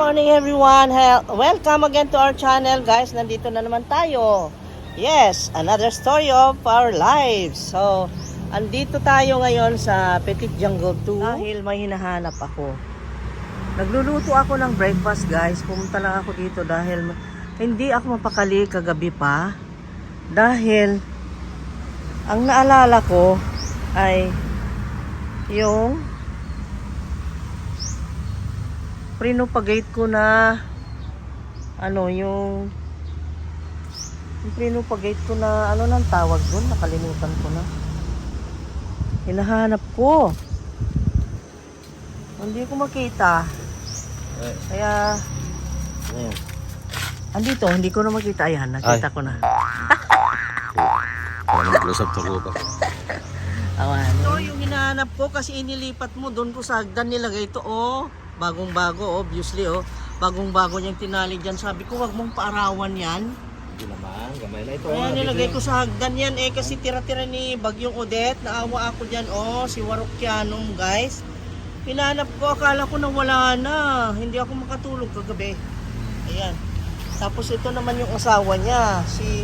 morning everyone. Welcome again to our channel guys. Nandito na naman tayo. Yes, another story of our lives. So, andito tayo ngayon sa Petit Jungle 2 dahil may hinahanap ako. Nagluluto ako ng breakfast guys. Pumunta lang ako dito dahil hindi ako mapakali kagabi pa. Dahil ang naalala ko ay yung pinupagate ko na yung pinupagate ko na nang tawag doon, nakalimutan ko na. Hinahanap ko. Hindi ko makita. Kaya andito, hindi ko na makita. Ayan, nakita ko na. Parang close up to ko. Awan. Ito yung hinahanap ko kasi inilipat mo doon ko sa hagdan nilagay ito. Bagong-bago, obviously, bagong-bago niyang tinali dyan. Sabi ko, wag mong paarawan yan. Hindi naman, gamay na ito. Ayan, nilagay ko sa hagdan yan kasi tira-tira ni Bagyong Odette. Naawa ako dyan, si Warokyanum, guys. Hinanap ko, akala ko na wala na. Hindi ako makatulog kagabi. Ayan. Tapos ito naman yung asawa niya, si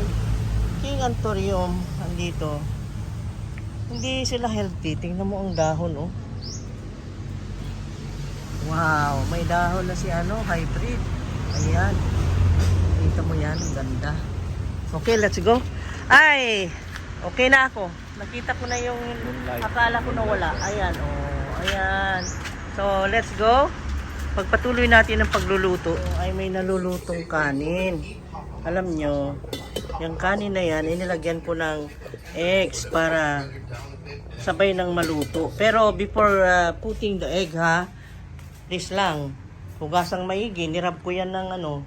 King Antorium, andito. Hindi sila healthy. Tingnan mo ang dahon, Wow, may dahon na si hybrid. Ayan. Kita mo yan, ganda. Okay, let's go. Ay, okay na ako. Nakita ko na yung akala ko na wala. Ayan, ayan. So, let's go. Pagpatuloy natin ang pagluluto. Ay, may nalulutong kanin. Alam nyo, yung kanin na yan, inilagyan ko ng eggs para sabay ng maluto. Pero before putting the egg, please lang, hugasang maigi, nirab ko yan ng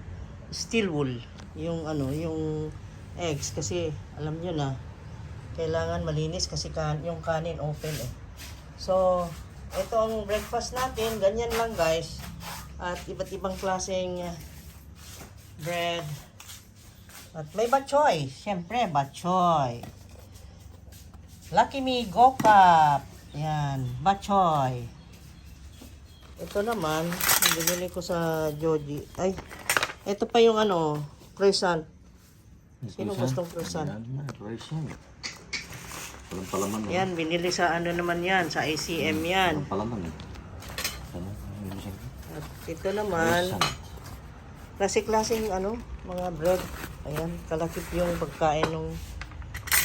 steel wool, yung eggs, kasi alam nyo na, kailangan malinis kasi yung kanin open So, ito ang breakfast natin, ganyan lang guys, at iba't ibang klaseng bread, at may batchoy, syempre batchoy, Lucky Me Go Cup, yan, batchoy. Ito naman, binili ko sa Joji. Ay, ito pa yung croissant. Sino gustong croissant? Croissant. Walang palaman. Yan, binili sa naman yan, sa ACM yan. Walang palaman. At ito naman, klase-klaseng mga bread. Ayan, kalakip yung pagkain ng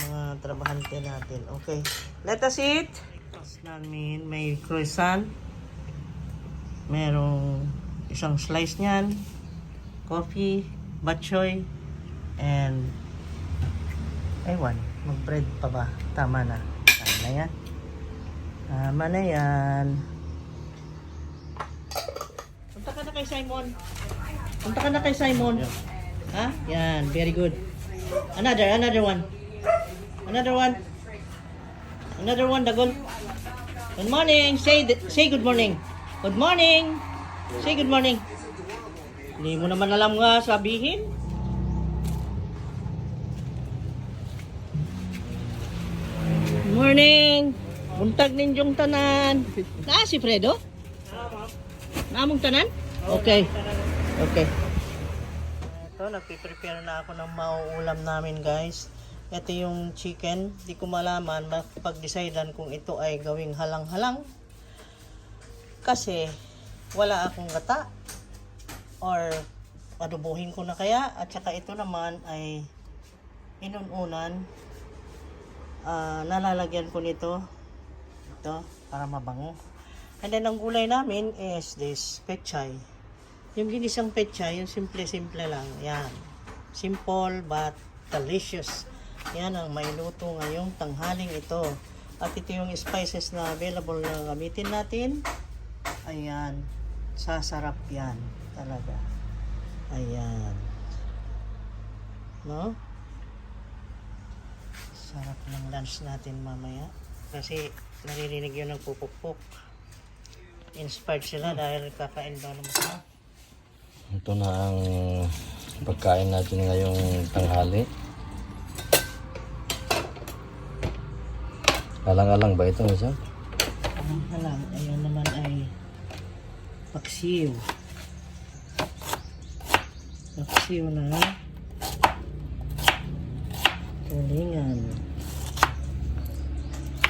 mga trabahante natin. Okay, let us eat. Tapos namin, may croissant. Merong isang slice niyan, coffee, batchoy, and ewan, mag-bread pa ba? Tama na. Tama na yan. Tama na yan. Punta ka na kay Simon. Punta ka na kay Simon. Ha? Yan, very good. Another one. Another one, Dagol. Good morning. Say good morning. Good morning. Say good morning. Hindi mo naman alam nga sabihin. Good morning. Buntag ninyong tanan. Si Fredo? Naamong tanan? Okay. Okay. Ito, nagpiprepare na ako ng mauulam namin guys. Ito yung chicken. Di ko malaman, mapag-decidean kung ito ay gawing halang-halang. Kasi wala akong gata or adobohin ko na kaya, at saka ito naman ay inununan, nalalagyan ko ito para mabango. And then ang gulay namin is this pechay, yung ginisang pechay, yung simple lang yan, simple but delicious. Yan ang may luto ngayong tanghaling ito, at ito yung spices na available na gamitin natin. Ayan, sasarap yan talaga. Ayan, no? Sarap ng lunch natin mamaya kasi naririnig yun ng pupukpuk. Inspired sila dahil kakain daw naman sila. Ito na ang pagkain natin ngayong tanghali. Alang-alang ba ito, isa? Alang-alang, ayun naman ay paksiw. Naksiyo na. Tulingan.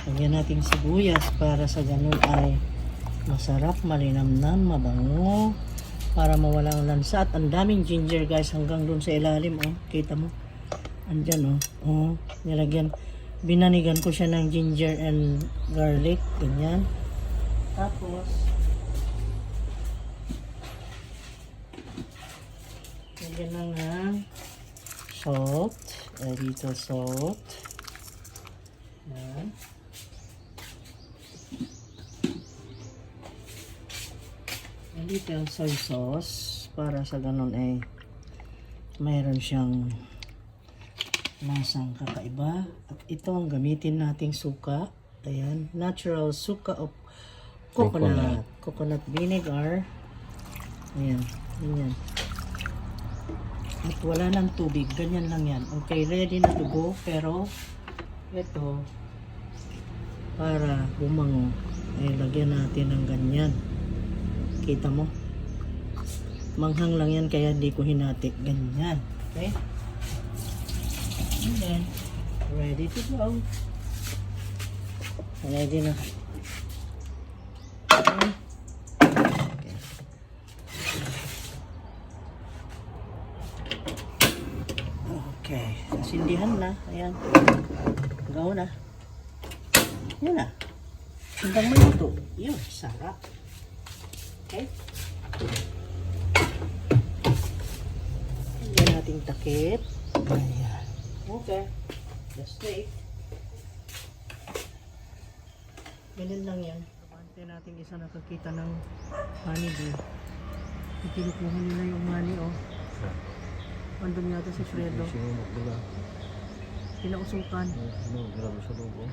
Lagyan natin sibuyas para sa ganun ay masarap, malinamnam, mabango. Para mawalang lansa. At ang daming ginger guys hanggang dun sa ilalim. Oh. Kita mo? Andyan oh. Oh. Nilagyan. Binanigan ko siya ng ginger and garlic. Ganyan. Tapos lagyan lang ng salt. Dito salt. Yan. A little soy sauce para sa ganun ay mayroon siyang lasang kakaiba. At ito ang gamitin nating suka. Ayan, natural suka of coconut vinegar. Ayan, ganyan. At wala ng tubig, ganyan lang yan. Okay, ready na to go. Pero ito para bumango ay lagyan natin ng ganyan. Kita mo? Manghang lang yan kaya hindi ko hinati. Ganyan. Okay? And then, ready to go. Ready na. Okay. Okay. Nasindihan na. Ayan. Gaw na. Yan na. Hanggang maluto. Yun. Sarap. Okay. Lagyan nating takip. Ayan. Okay. Just wait. Ganun lang yan. Kapante natin isa nakakita ng honeybee. Ikinukuha nila yung honey, oh. Andun yata si Fredo. Pinausukan. Grabe sa loob.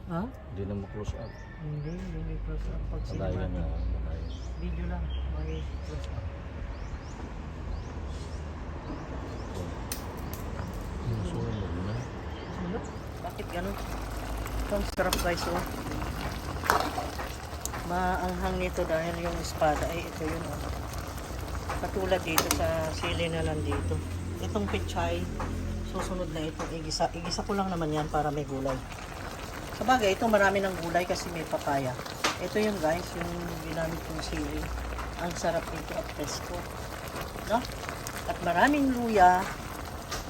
Ha? Hindi na ma-close up. Hindi may close up. Pag Malayan na. sinimati. Video lang. May close up. Sunog na. Ano? Bakit ganun? Ito ang sarap guys, oh. Maanghang nito dahil yung espada ay ito yun, oh. Katulad dito sa sili na lang dito. Itong pechay, susunod na ito. Igisa ko lang naman yan para may gulay. Sabagay, ito marami ng gulay kasi may papaya. Ito yun guys, yung ginamit kong sili. Ang sarap nito at pesto. No? At maraming luya,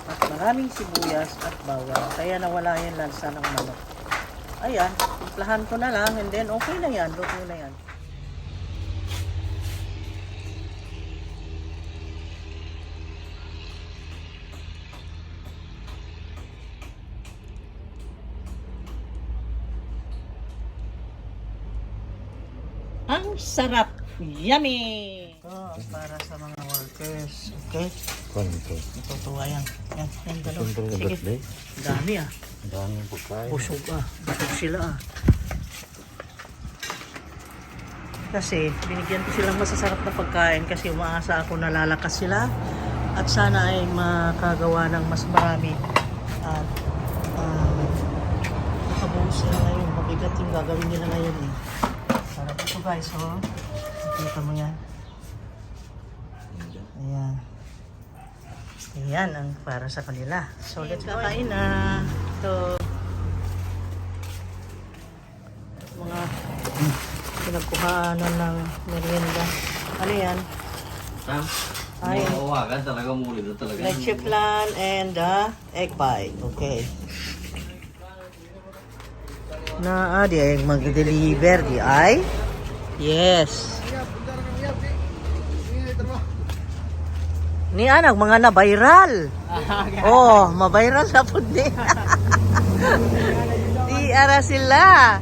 at maraming sibuyas at bawang. Kaya nawala yung lansa ng manok. Ayan, timplahan ko na lang and then okay na yan, luto na yan. Ang sarap! Yummy! Ito, para sa mga workers. Okay? Konto. Natutuwa yan. Yan, yan, gano'n. Siyempre na Sige. birthday. Dami ah. Ang daming pagkain. Busog ah. Busog sila ah. Kasi binigyan ko silang masasarap na pagkain kasi umaasa ako na lalakas sila at sana ay makagawa ng mas marami at makabuhos sila ngayon. Mabigat yung gagawin nila ngayon eh. Sarap ito guys, oh. Nakita mo yan. Ayan. Ayan ang para sa kanila. So let's kakain na. Ito. Mga pinagkuhanan ng merienda. Ano yan? Sam? Ay. Mawawagan talaga muli na talaga. Leche flan and egg pie. Okay. Na di ay mag-deliver di ay? Yes. Ni anak mga na-viral. Oh, ma-viral na po di. Di ara sila.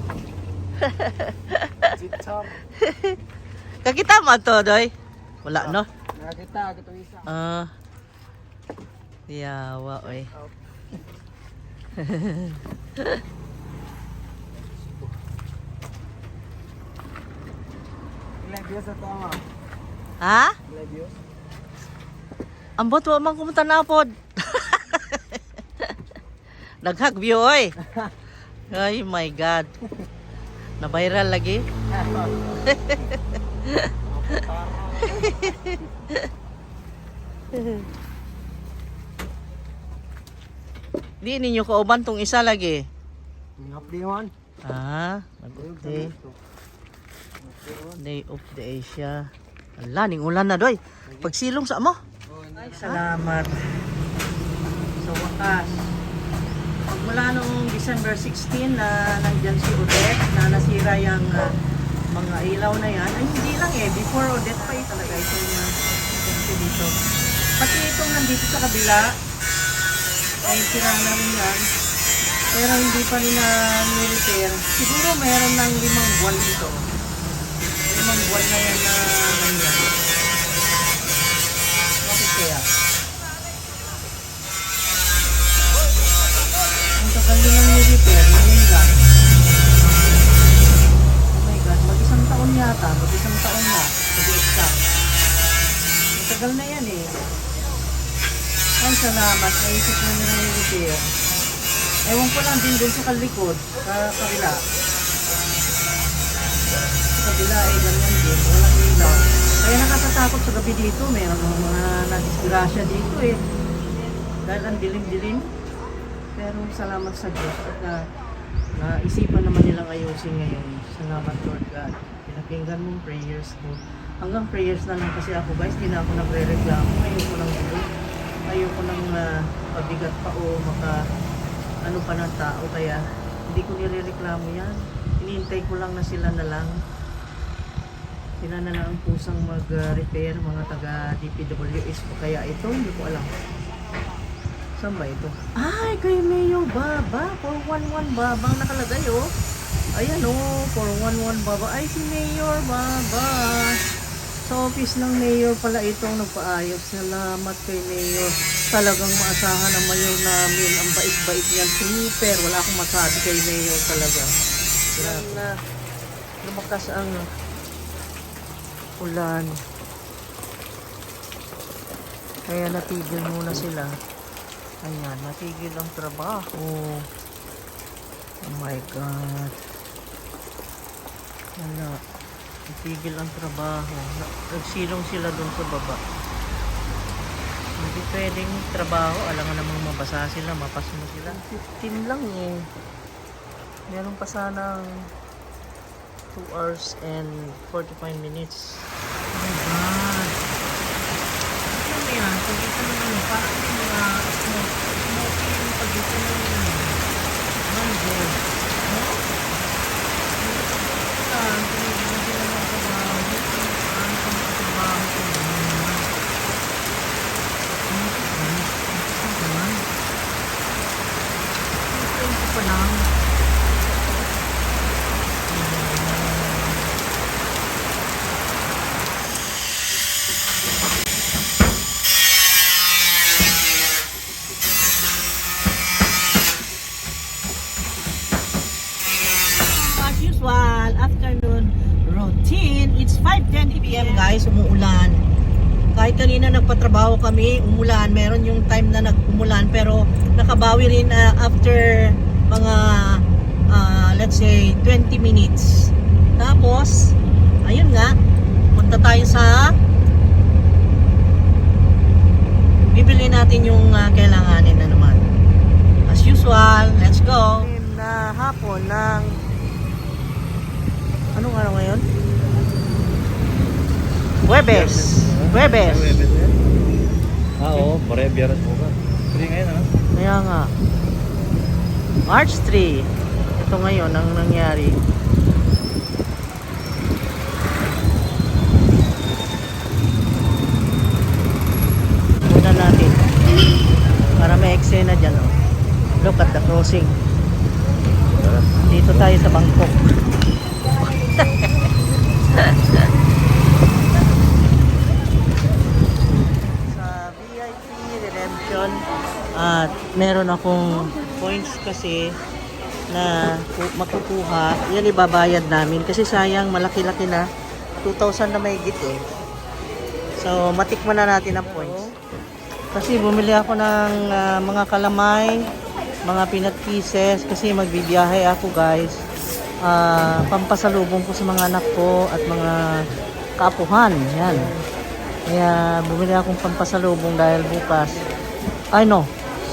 Kakita mo to, doy? Wala, no? Nakita, ito isa. Yawa, oy. Ilang views na tama? Ha? Ilang views? Ambot wa man kumunta na pod. Naghag view, oy. Ay, my God. Na-viral lagi. Di ninyo kauban tong isa lagi. Ngapdi man. Ah, nag-day. Day of the Asia. Ala, ning ulan na doy. Pagsilong sa mo. Ay, salamat. Sa wakas. Mula noong December 16 na nandyan si Odette na nasira yung mga ilaw na yan. Ay, hindi lang eh. Before Odette pa talaga itong dito. Pati itong nandito sa kabila ay sira na rin yan. Pero hindi pa rin na nirepair. Siguro mayroon ng 5 buwan dito. 5 buwan na yan na nangyari. Bakit kaya? Ang tagal nilang nirepair, ngayon lang. Oh my God, mag-isang taon yata. Mag-isang taon na. Mag-exact. Ang tagal na yan eh. Ay, salamat. Naisip na nila nirepair. Ewan ko lang din dun sa kalikod, sa kabila. Sa kabila ay ganyan din, walang ilaw. Kaya nakatatakot sa gabi dito, mayroon mga nadisgrasya dito eh. Dahil ang dilim-dilim. Pero salamat sa Diyos at naisipan naman nilang ayusin ngayon. Salamat Lord God. Pinakinggan mong prayers ko. Hanggang prayers na lang kasi ako guys, di na ako nagre-reklamo. Ayoko nang gulo. Ayoko nang pabigat pa o ano pa ng tao, kaya hindi ko nirereklamo yan. Hinihintay ko lang na sila na lang ang pusang mag-repair, mga taga DPWS o kaya ito, hindi ko alam. Saan ba ito? Ay, kay Mayor Baba, 411 Baba ang nakalagay oh. Ayan oh, 411 Baba. Ay, si Mayor Baba. Sa office ng Mayor pala itong nagpaayos. Salamat kay Mayor. Talagang maasahan ang Mayor namin. Ang bait-bait niyan. Super. Wala akong masabi kay Mayor talaga. Grabe na. Lumakas ang ulan. Kaya natigil muna sila. Ayan, natigil ang trabaho. Oh my God. Wala. Natigil ang trabaho. Nagsilong sila dun sa baba. Hindi pwedeng trabaho. Alangan namang mabasa sila, mapasmo sila. 15 lang eh. Meron pa sanang 2 hours and 45 minutes. Oh my God. Ano mo yan? Pag ito naman, parang yung mga smoking pag ito naman. Mango. No? Ang tinigil sila ng trabaho. Ano pa trabaho ko naman? Ano naman? Ito pa lang. As usual, afternoon routine. It's 5:10 p.m. guys, umuulan. Kahit kanina nagpatrabaho kami, umulan. Meron yung time na nag-umulan pero nakabawi rin after mga let's say 20 minutes. Tapos, ayun nga, punta tayo sa bibili natin yung kailanganin na naman. As usual, let's go. Na hapon ng anong araw ngayon? Huwebes. Huwebes. Oo, Biyernes po ka. Free ngayon ha? Kaya nga. March 3. Ito ngayon ang nangyari. Muna natin. Para may eksena dyan oh. Look at the crossing. Dito tayo sa Bangkok. Sa VIP redemption at meron akong points kasi na makukuha. Yan ibabayad namin kasi sayang malaki-laki na 2,000 na may eh. So matikman na natin ang points. Kasi bumili ako ng mga kalamay, mga peanut pieces kasi magbibiyahe ako guys. Pampasalubong ko sa mga anak ko at mga Kaapuhan. Yan. Kaya bumili akong pampasalubong dahil bukas, ay no,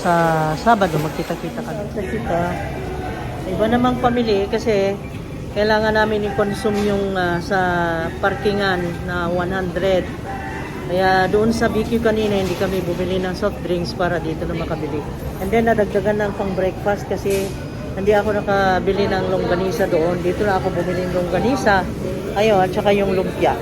sa Sabado magkita-kita kami. Kita. Iba namang pamili kasi kailangan namin i-consume yung sa parkingan na 100. Kaya doon sa BQ kanina hindi kami bumili ng soft drinks para dito na makabili. And then nadagdagan ng pang breakfast kasi hindi ako nakabili ng longganisa doon. Dito na ako bumili ng longganisa. Ayun, at saka yung lumpia.